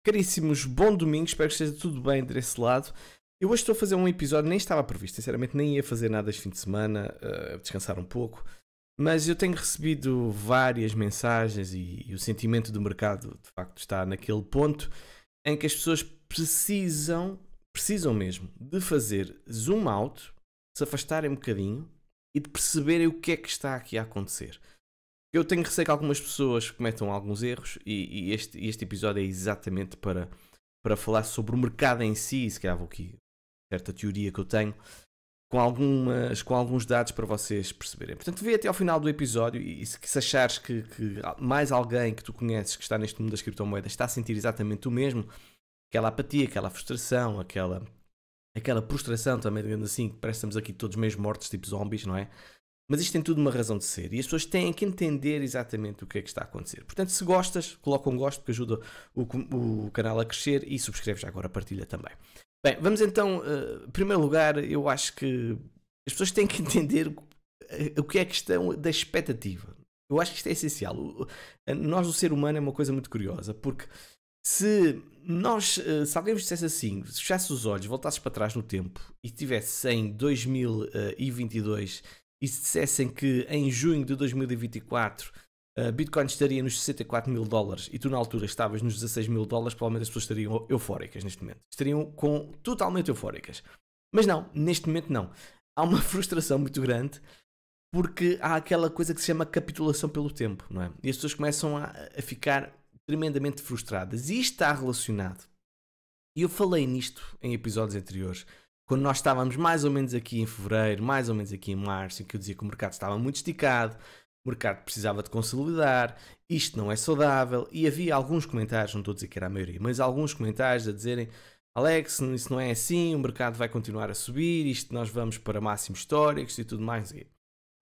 Caríssimos, bom domingo, espero que esteja tudo bem desse lado. Eu hoje estou a fazer um episódio, nem estava previsto, sinceramente nem ia fazer nada este fim de semana, descansar um pouco, mas eu tenho recebido várias mensagens e o sentimento do mercado de facto está naquele ponto em que as pessoas precisam mesmo de fazer zoom out, se afastarem um bocadinho e de perceberem o que é que está aqui a acontecer. Eu tenho receio que algumas pessoas cometam alguns erros e este episódio é exatamente para falar sobre o mercado em si, se calhar vou aqui certa teoria que eu tenho, com alguns dados para vocês perceberem. Portanto, vê até ao final do episódio e se achares que mais alguém que tu conheces que está neste mundo das criptomoedas está a sentir exatamente o mesmo, aquela apatia, aquela frustração, aquela prostração também, digamos assim, que parece que estamos aqui todos meio mortos, tipo zombies, não é? Mas isto tem tudo uma razão de ser e as pessoas têm que entender exatamente o que é que está a acontecer. Portanto, se gostas, coloca um gosto, porque ajuda o canal a crescer, e subscreve já agora, partilha também. Bem, vamos então, em primeiro lugar, eu acho que as pessoas têm que entender o que é a questão da expectativa. Eu acho que isto é essencial. Nós, o ser humano, é uma coisa muito curiosa, porque se alguém vos dissesse assim, se fechasse os olhos, voltasses para trás no tempo e estivesse em 2022 e se dissessem que em junho de 2024 Bitcoin estaria nos 64 mil dólares e tu na altura estavas nos 16 mil dólares, provavelmente as pessoas estariam eufóricas neste momento. Estariam totalmente eufóricas. Mas não, neste momento não. Há uma frustração muito grande porque há aquela coisa que se chama capitulação pelo tempo, não é? E as pessoas começam a ficar tremendamente frustradas. E isto está relacionado. E eu falei nisto em episódios anteriores, quando nós estávamos mais ou menos aqui em fevereiro, mais ou menos aqui em março, em que eu dizia que o mercado estava muito esticado, o mercado precisava de consolidar, isto não é saudável, e havia alguns comentários, não estou a dizer que era a maioria, mas alguns comentários a dizerem: Alex, isso não é assim, o mercado vai continuar a subir, isto nós vamos para máximos históricos e tudo mais.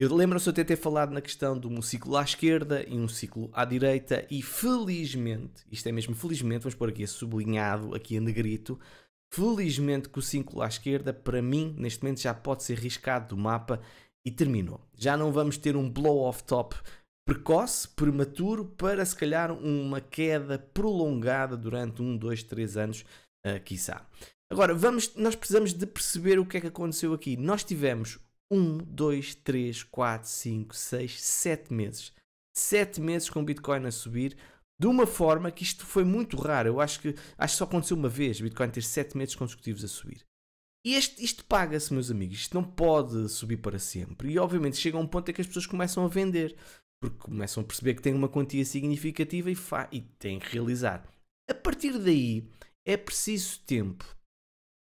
Eu lembro-me de ter falado na questão de um ciclo à esquerda e um ciclo à direita, e felizmente, isto é mesmo felizmente, vamos pôr aqui a sublinhado, aqui a negrito, felizmente que o ciclo à esquerda, para mim, neste momento já pode ser riscado do mapa e terminou. Já não vamos ter um blow-off top precoce, prematuro, para se calhar uma queda prolongada durante 1, 2, 3 anos, quiçá. Agora, nós precisamos de perceber o que é que aconteceu aqui. Nós tivemos 1, 2, 3, 4, 5, 6, 7 meses. 7 meses com o Bitcoin a subir, de uma forma que isto foi muito raro. Eu acho que só aconteceu uma vez, Bitcoin ter 7 meses consecutivos a subir. E isto paga-se, meus amigos. Isto não pode subir para sempre. E obviamente chega a um ponto em que as pessoas começam a vender, porque começam a perceber que tem uma quantia significativa e têm que realizar. A partir daí é preciso tempo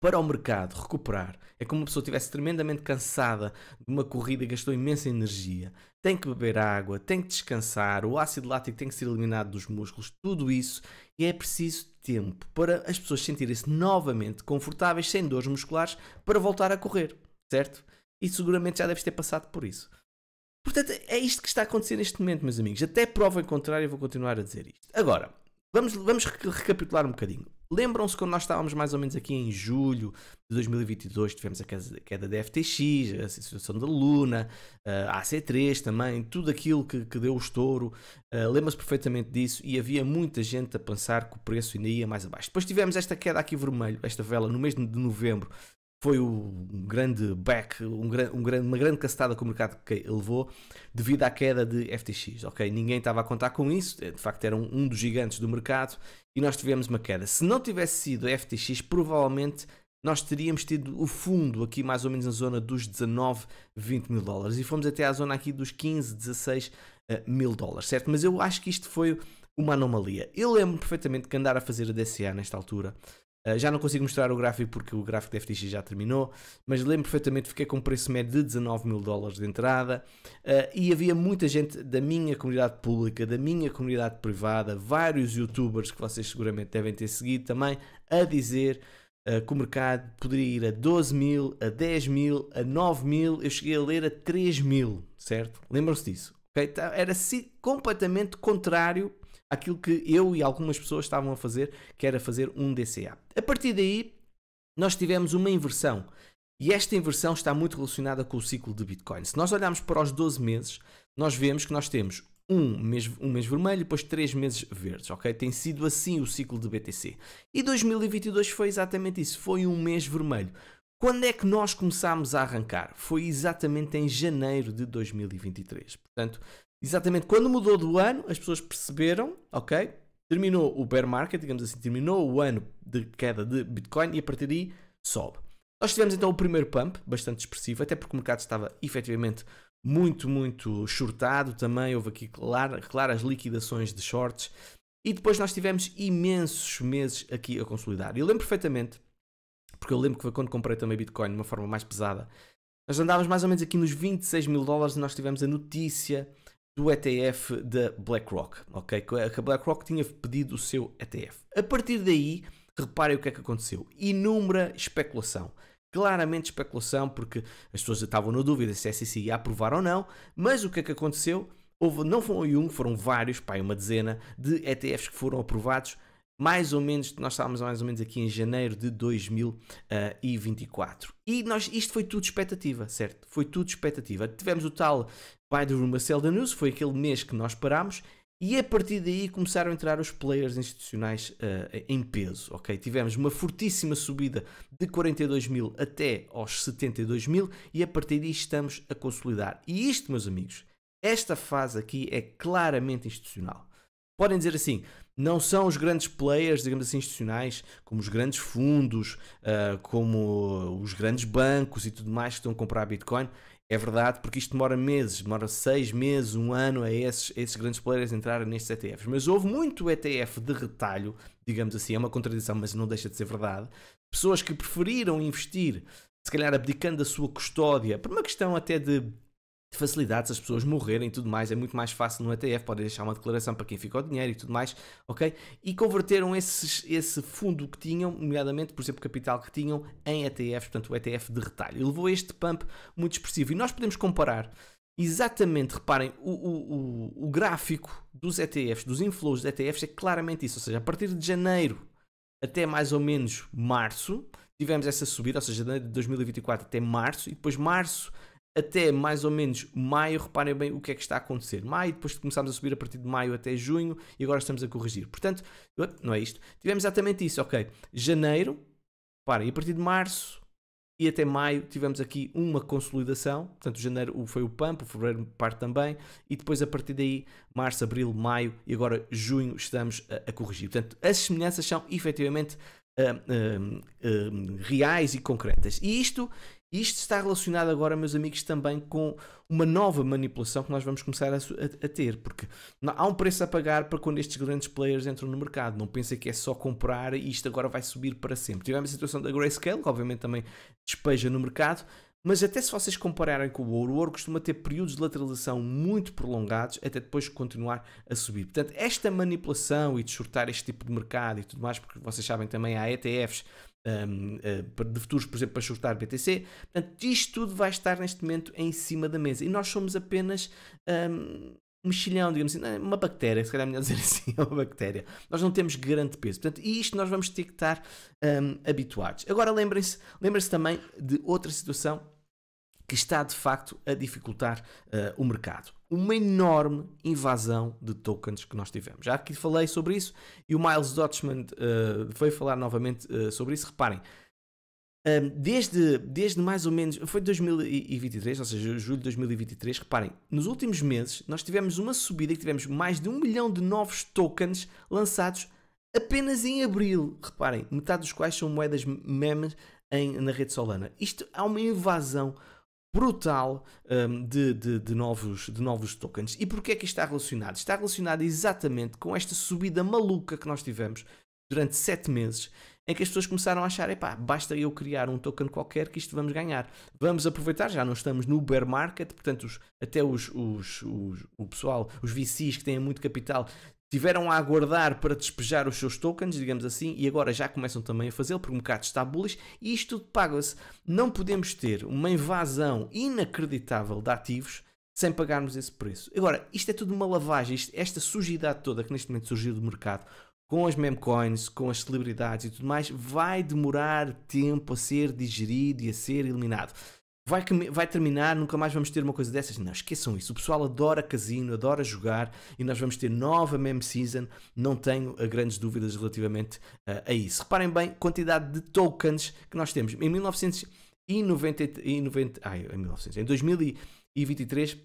para o mercado recuperar. É como uma pessoa estivesse tremendamente cansada de uma corrida e gastou imensa energia. Tem que beber água, tem que descansar, o ácido lático tem que ser eliminado dos músculos, tudo isso. E é preciso tempo para as pessoas sentirem-se novamente confortáveis, sem dores musculares, para voltar a correr, certo? E seguramente já deves ter passado por isso. Portanto, é isto que está a acontecer neste momento, meus amigos. Até prova em contrário, eu vou continuar a dizer isto. Agora, vamos recapitular um bocadinho. Lembram-se quando nós estávamos mais ou menos aqui em julho de 2022, tivemos a queda da FTX, a situação da Luna, a AC3 também, tudo aquilo que deu o estouro. Lembra-se perfeitamente disso e havia muita gente a pensar que o preço ainda ia mais abaixo. Depois tivemos esta queda aqui vermelho, esta vela, no mês de novembro. Foi um grande back, uma grande castada que o mercado levou devido à queda de FTX. Okay? Ninguém estava a contar com isso, de facto era um dos gigantes do mercado e nós tivemos uma queda. Se não tivesse sido a FTX, provavelmente nós teríamos tido o fundo aqui mais ou menos na zona dos 19, 20 mil dólares e fomos até à zona aqui dos 15, 16 mil dólares, certo? Mas eu acho que isto foi uma anomalia. Eu lembro perfeitamente que andar a fazer a DCA nesta altura, já não consigo mostrar o gráfico porque o gráfico da FTX já terminou, mas lembro perfeitamente que fiquei com um preço médio de 19 mil dólares de entrada e havia muita gente da minha comunidade pública, da minha comunidade privada, vários youtubers que vocês seguramente devem ter seguido também, a dizer que o mercado poderia ir a 12 mil, a 10 mil, a 9 mil, eu cheguei a ler a 3 mil, certo? Lembram-se disso? Okay? Era completamente contrário aquilo que eu e algumas pessoas estavam a fazer, que era fazer um DCA. A partir daí, nós tivemos uma inversão. E esta inversão está muito relacionada com o ciclo de Bitcoin. Se nós olharmos para os 12 meses, nós vemos que nós temos um mês vermelho e depois 3 meses verdes, ok? Tem sido assim o ciclo de BTC. E 2022 foi exatamente isso, foi um mês vermelho. Quando é que nós começámos a arrancar? Foi exatamente em janeiro de 2023. Portanto, exatamente quando mudou do ano, as pessoas perceberam, ok? Terminou o bear market, digamos assim, terminou o ano de queda de Bitcoin e a partir daí sobe. Nós tivemos então o primeiro pump, bastante expressivo, até porque o mercado estava efetivamente muito shortado também, houve aqui claras liquidações de shorts e depois nós tivemos imensos meses aqui a consolidar. Eu lembro perfeitamente, porque eu lembro que foi quando comprei também Bitcoin de uma forma mais pesada, nós andávamos mais ou menos aqui nos 26 mil dólares e nós tivemos a notícia do ETF da BlackRock, ok? Que a BlackRock tinha pedido o seu ETF. A partir daí, reparem o que é que aconteceu. Inúmera especulação. Claramente especulação, porque as pessoas estavam na dúvida se a SEC ia aprovar ou não, mas o que é que aconteceu? Não foi um, foram vários, uma dezena de ETFs que foram aprovados, mais ou menos, nós estávamos mais ou menos aqui em janeiro de 2024. E isto foi tudo expectativa, certo? Foi tudo expectativa. Tivemos o tal buy the rumor, sell the news, foi aquele mês que nós parámos, e a partir daí começaram a entrar os players institucionais em peso, ok? Tivemos uma fortíssima subida de 42 mil até aos 72 mil e a partir daí estamos a consolidar. E isto, meus amigos, esta fase aqui é claramente institucional. Podem dizer assim, não são os grandes players, digamos assim, institucionais, como os grandes fundos, como os grandes bancos e tudo mais que estão a comprar Bitcoin. É verdade, porque isto demora meses, demora 6 meses, 1 ano a esses grandes players entrarem nestes ETFs. Mas houve muito ETF de retalho, digamos assim, é uma contradição, mas não deixa de ser verdade. Pessoas que preferiram investir, se calhar abdicando da sua custódia, por uma questão até de facilidades, as pessoas morrerem e tudo mais, é muito mais fácil no ETF, podem deixar uma declaração para quem fica o dinheiro e tudo mais, ok? E converteram esse fundo que tinham, nomeadamente, por exemplo, capital que tinham, em ETFs, portanto o ETF de retalho. E levou este pump muito expressivo. E nós podemos comparar exatamente, reparem, o gráfico dos ETFs, dos inflows dos ETFs é claramente isso, ou seja, a partir de janeiro até mais ou menos março, tivemos essa subida, ou seja, janeiro de 2024 até março, e depois março até mais ou menos maio, reparem bem o que é que está a acontecer. Maio, depois começámos a subir a partir de maio até junho e agora estamos a corrigir. Portanto, não é isto. Tivemos exatamente isso, ok. Janeiro, reparem, a partir de março e até maio tivemos aqui uma consolidação. Portanto, janeiro foi o pump, o fevereiro parte também. E depois a partir daí, março, abril, maio e agora junho estamos a corrigir. Portanto, as semelhanças são efetivamente reais e concretas. E isto está relacionado agora, meus amigos, também com uma nova manipulação que nós vamos começar a ter, porque há um preço a pagar para quando estes grandes players entram no mercado. Não pensem que é só comprar e isto agora vai subir para sempre. Tivemos a situação da Grayscale, que obviamente também despeja no mercado, mas até se vocês compararem com o ouro costuma ter períodos de lateralização muito prolongados até depois continuar a subir. Portanto, esta manipulação e de shortar este tipo de mercado e tudo mais, porque vocês sabem também há ETFs de futuros, por exemplo, para shortar BTC. Portanto, isto tudo vai estar neste momento em cima da mesa e nós somos apenas um mexilhão, digamos assim, uma bactéria, se calhar é melhor dizer assim, é uma bactéria. Nós não temos grande peso, portanto, e isto nós vamos ter que estar habituados. Agora lembrem-se também de outra situação que está de facto a dificultar o mercado. Uma enorme invasão de tokens que nós tivemos. Já aqui falei sobre isso e o Miles Dutchman foi falar novamente sobre isso. Reparem, desde mais ou menos, foi 2023, ou seja, julho de 2023, reparem, nos últimos meses nós tivemos uma subida e tivemos mais de 1 milhão de novos tokens lançados apenas em abril. Reparem, metade dos quais são moedas memes na rede Solana. Isto há uma invasão brutal de novos tokens. E porquê é que isto está relacionado? Está relacionado exatamente com esta subida maluca que nós tivemos durante 7 meses, em que as pessoas começaram a achar, basta eu criar um token qualquer que isto vamos ganhar. Vamos aproveitar, já não estamos no bear market, portanto até o pessoal, os VCs que têm muito capital, tiveram a aguardar para despejar os seus tokens, digamos assim, e agora já começam também a fazê-lo, porque o mercado está bullish, e isto tudo paga-se. Não podemos ter uma invasão inacreditável de ativos sem pagarmos esse preço. Agora, isto é tudo uma lavagem, esta sujidade toda que neste momento surgiu do mercado, com as meme coins, com as celebridades e tudo mais, vai demorar tempo a ser digerido e a ser eliminado. vai terminar, nunca mais vamos ter uma coisa dessas. Não, esqueçam isso. O pessoal adora casino, adora jogar e nós vamos ter nova meme season. Não tenho grandes dúvidas relativamente a isso. Reparem bem, quantidade de tokens que nós temos. Em 2023,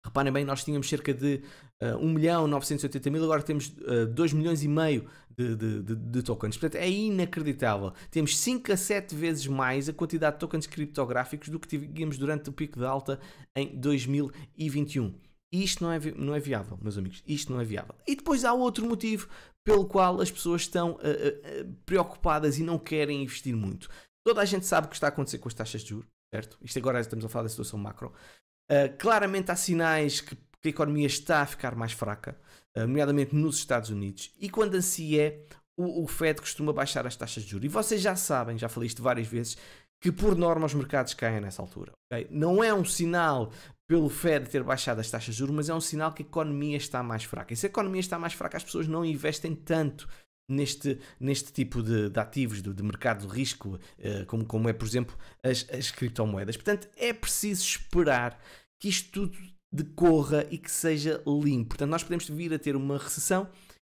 reparem bem, nós tínhamos cerca de 1.980.000, agora temos 2 milhões e meio de tokens. Portanto, é inacreditável. Temos 5 a 7 vezes mais a quantidade de tokens criptográficos do que tínhamos durante o pico de alta em 2021. E isto não é viável, meus amigos. Isto não é viável. E depois há outro motivo pelo qual as pessoas estão preocupadas e não querem investir muito. Toda a gente sabe o que está a acontecer com as taxas de juros, certo? Isto agora estamos a falar da situação macro. Claramente há sinais que a economia está a ficar mais fraca, nomeadamente nos Estados Unidos, e quando assim é, o Fed costuma baixar as taxas de juros. E vocês já sabem, já falei isto várias vezes, que por norma os mercados caem nessa altura. Okay? Não é um sinal pelo Fed ter baixado as taxas de juros, mas é um sinal que a economia está mais fraca. E se a economia está mais fraca, as pessoas não investem tanto neste tipo de ativos, de mercado de risco, como é, por exemplo, as criptomoedas. Portanto, é preciso esperar que isto tudo decorra e que seja limpo. Portanto, nós podemos vir a ter uma recessão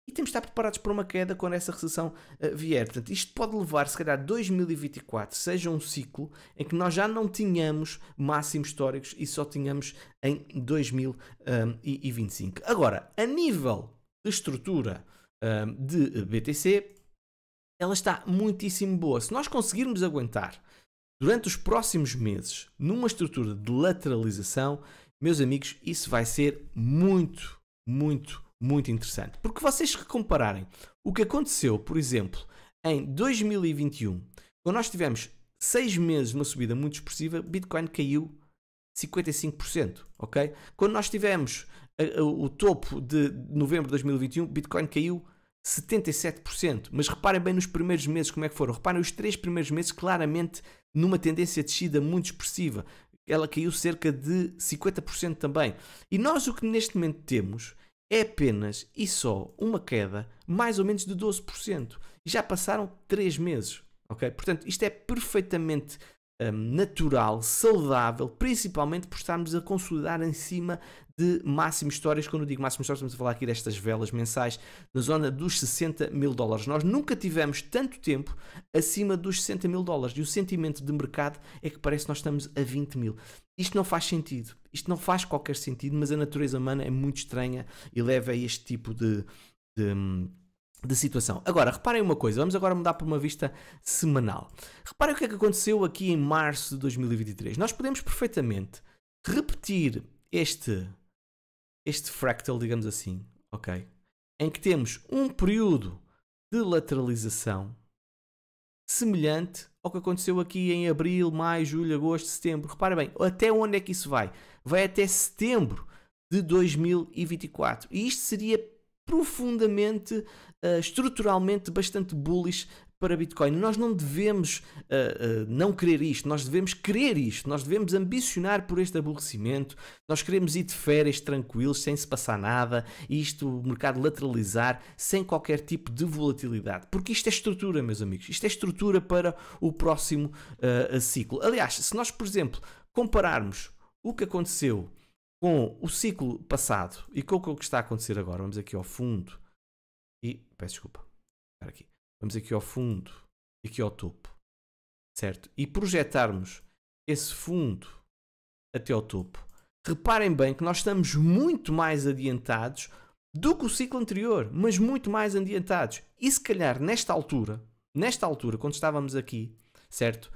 e temos de estar preparados para uma queda quando essa recessão vier. Portanto, isto pode levar, se calhar, 2024 seja um ciclo em que nós já não tenhamos máximos históricos e só tenhamos em 2025. Agora, a nível de estrutura de BTC, ela está muitíssimo boa. Se nós conseguirmos aguentar durante os próximos meses numa estrutura de lateralização, meus amigos, isso vai ser muito, muito, muito interessante. Porque vocês que compararem o que aconteceu, por exemplo, em 2021, quando nós tivemos 6 meses de uma subida muito expressiva, Bitcoin caiu 55%, ok? Quando nós tivemos o topo de novembro de 2021, Bitcoin caiu 77%. Mas reparem bem nos primeiros meses como é que foram. Reparem os 3 primeiros meses claramente numa tendência de descida muito expressiva. Ela caiu cerca de 50% também. E nós o que neste momento temos é apenas e só uma queda mais ou menos de 12%. E já passaram 3 meses. Okay? Portanto, isto é perfeitamente natural, saudável, principalmente por estarmos a consolidar em cima de máximos históricos. Quando eu digo máximos históricos, estamos a falar aqui destas velas mensais na zona dos 60 mil dólares. Nós nunca tivemos tanto tempo acima dos 60 mil dólares e o sentimento de mercado é que parece que nós estamos a 20 mil. Isto não faz sentido, isto não faz qualquer sentido, mas a natureza humana é muito estranha e leva a este tipo de situação. Agora, reparem uma coisa, vamos agora mudar para uma vista semanal. Reparem o que é que aconteceu aqui em março de 2023. Nós podemos perfeitamente repetir este fractal, digamos assim, ok? Em que temos um período de lateralização semelhante ao que aconteceu aqui em abril, maio, julho, agosto, setembro. Reparem bem, até onde é que isso vai? Vai até setembro de 2024. E isto seria profundamente, estruturalmente bastante bullish para Bitcoin. Nós não devemos não querer isto, nós devemos querer isto, nós devemos ambicionar por este aborrecimento, nós queremos ir de férias tranquilos, sem se passar nada, e isto, o mercado lateralizar, sem qualquer tipo de volatilidade, porque isto é estrutura, meus amigos, isto é estrutura para o próximo ciclo. Aliás, se nós, por exemplo, compararmos o que aconteceu com o ciclo passado e com o que está a acontecer agora, vamos aqui ao fundo e, peço desculpa, aqui. Vamos aqui ao fundo e aqui ao topo, certo? E projetarmos esse fundo até ao topo. Reparem bem que nós estamos muito mais adiantados do que o ciclo anterior, mas muito mais adiantados. E se calhar nesta altura, quando estávamos aqui, certo?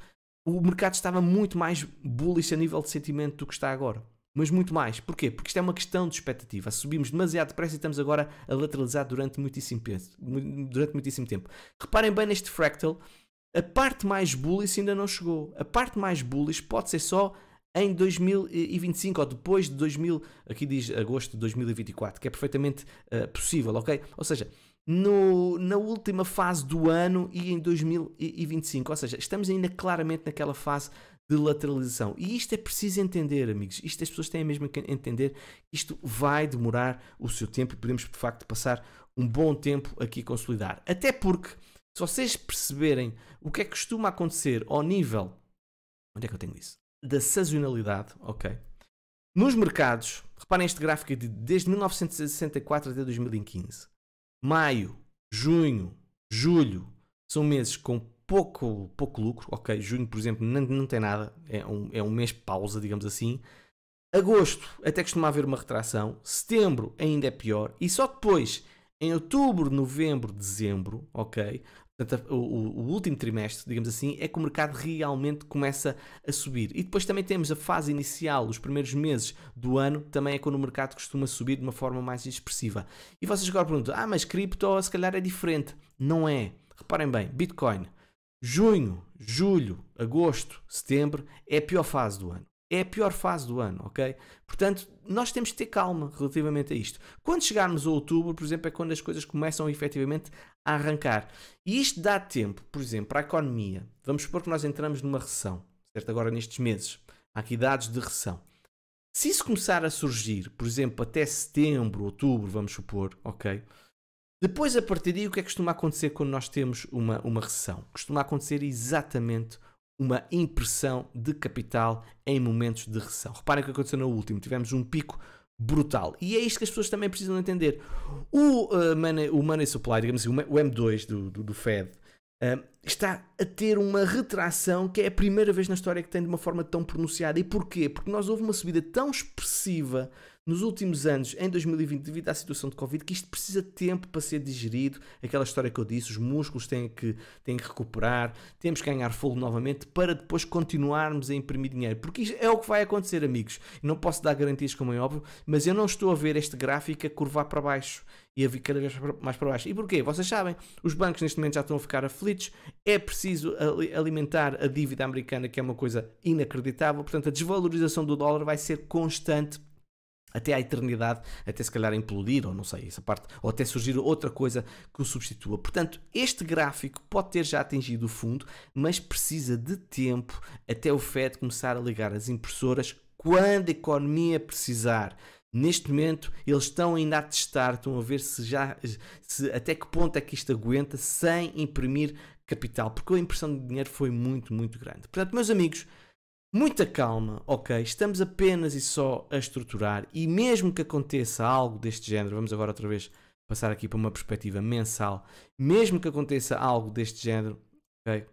O mercado estava muito mais bullish a nível de sentimento do que está agora. Mas muito mais. Porquê? Porque isto é uma questão de expectativa. Subimos demasiado depressa e estamos agora a lateralizar durante muitíssimo tempo. Reparem bem neste fractal. A parte mais bullish ainda não chegou. A parte mais bullish pode ser só em 2025 ou depois de 2000, aqui diz agosto de 2024, que é perfeitamente possível, ok? Ou seja, na última fase do ano e em 2025. Ou seja, estamos ainda claramente naquela fase de lateralização. E isto é preciso entender, amigos. Isto as pessoas têm mesmo que entender. Isto vai demorar o seu tempo e podemos, de facto, passar um bom tempo aqui a consolidar. Até porque, se vocês perceberem o que é que costuma acontecer ao nível... Onde é que eu tenho isso? da sazonalidade, ok? Nos mercados, reparem este gráfico desde 1964 até 2015. Maio, junho, julho são meses com pouco lucro, ok? Junho, por exemplo, não tem nada, é um mês pausa, digamos assim. Agosto até costuma haver uma retração, setembro ainda é pior, e só depois, em outubro, novembro, dezembro, ok? Portanto, o último trimestre, digamos assim, é que o mercado realmente começa a subir. E depois também temos a fase inicial, os primeiros meses do ano, também é quando o mercado costuma subir de uma forma mais expressiva. E vocês agora perguntam, mas cripto se calhar é diferente. Não é. Reparem bem, Bitcoin, junho, julho, agosto, setembro, é a pior fase do ano. É a pior fase do ano, ok? Portanto, nós temos que ter calma relativamente a isto. Quando chegarmos a outubro, por exemplo, é quando as coisas começam efetivamente a arrancar. E isto dá tempo, por exemplo, para a economia. Vamos supor que nós entramos numa recessão, certo? Agora nestes meses. Há aqui dados de recessão. Se isso começar a surgir, por exemplo, até setembro, outubro, vamos supor, ok? Depois, a partir daí, o que é que costuma acontecer quando nós temos uma recessão? Costuma acontecer exatamente uma impressão de capital em momentos de recessão. Reparem o que aconteceu no último. Tivemos um pico brutal. E é isto que as pessoas também precisam entender. O money supply, digamos assim, o M2 do Fed, está a ter uma retração que é a primeira vez na história que tem de uma forma tão pronunciada. E porquê? Porque houve uma subida tão expressiva nos últimos anos, em 2020, devido à situação de Covid, que isto precisa de tempo para ser digerido. Aquela história que eu disse, os músculos têm que recuperar, temos que ganhar fogo novamente para depois continuarmos a imprimir dinheiro. Porque isto é o que vai acontecer, amigos. Não posso dar garantias, como é óbvio, mas eu não estou a ver este gráfico a curvar para baixo e a vir cada vez mais para baixo. E porquê? Vocês sabem, os bancos neste momento já estão a ficar aflitos, é preciso alimentar a dívida americana, que é uma coisa inacreditável, portanto a desvalorização do dólar vai ser constante até à eternidade, até se calhar implodir, ou não sei, essa parte, ou até surgir outra coisa que o substitua. Portanto, este gráfico pode ter já atingido o fundo, mas precisa de tempo até o Fed começar a ligar as impressoras quando a economia precisar. Neste momento, eles estão ainda a testar, estão a ver se até que ponto é que isto aguenta sem imprimir capital, porque a impressão de dinheiro foi muito, muito grande. Portanto, meus amigos, muita calma, ok? Estamos apenas e só a estruturar, e mesmo que aconteça algo deste género, vamos agora outra vez passar aqui para uma perspectiva mensal, mesmo que aconteça algo deste género, ok?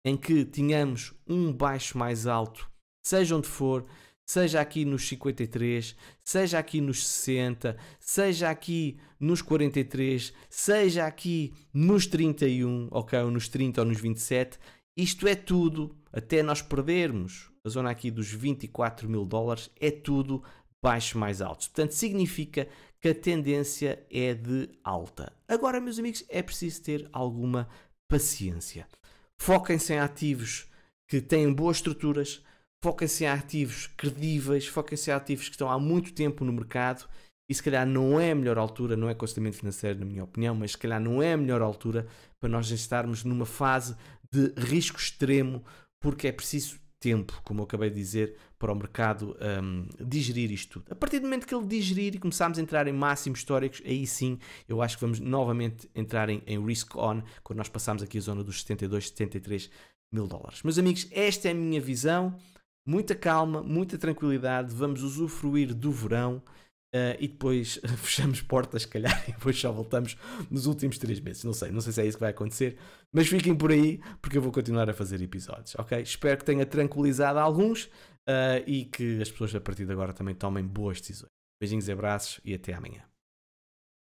Em que tenhamos um baixo mais alto, seja onde for, seja aqui nos 53, seja aqui nos 60, seja aqui nos 43, seja aqui nos 31, ok? Ou nos 30 ou nos 27, isto é tudo, até nós perdermos a zona aqui dos 24 mil dólares, é tudo baixos mais altos. Portanto, significa que a tendência é de alta. Agora, meus amigos, é preciso ter alguma paciência. Foquem-se em ativos que têm boas estruturas, foquem-se em ativos credíveis, foquem-se em ativos que estão há muito tempo no mercado, e se calhar não é a melhor altura, não é aconselhamento financeiro na minha opinião, mas se calhar não é a melhor altura para nós estarmos numa fase de risco extremo, porque é preciso tempo, como eu acabei de dizer, para o mercado digerir isto tudo. A partir do momento que ele digerir e começarmos a entrar em máximos históricos, aí sim eu acho que vamos novamente entrar em risk on, quando nós passarmos aqui a zona dos 72, 73 mil dólares. Meus amigos, esta é a minha visão. Muita calma, muita tranquilidade, vamos usufruir do verão e depois fechamos portas, se calhar, e depois só voltamos nos últimos 3 meses. Não sei se é isso que vai acontecer, mas fiquem por aí porque eu vou continuar a fazer episódios, ok? Espero que tenha tranquilizado alguns e que as pessoas a partir de agora também tomem boas decisões. Beijinhos e abraços e até amanhã.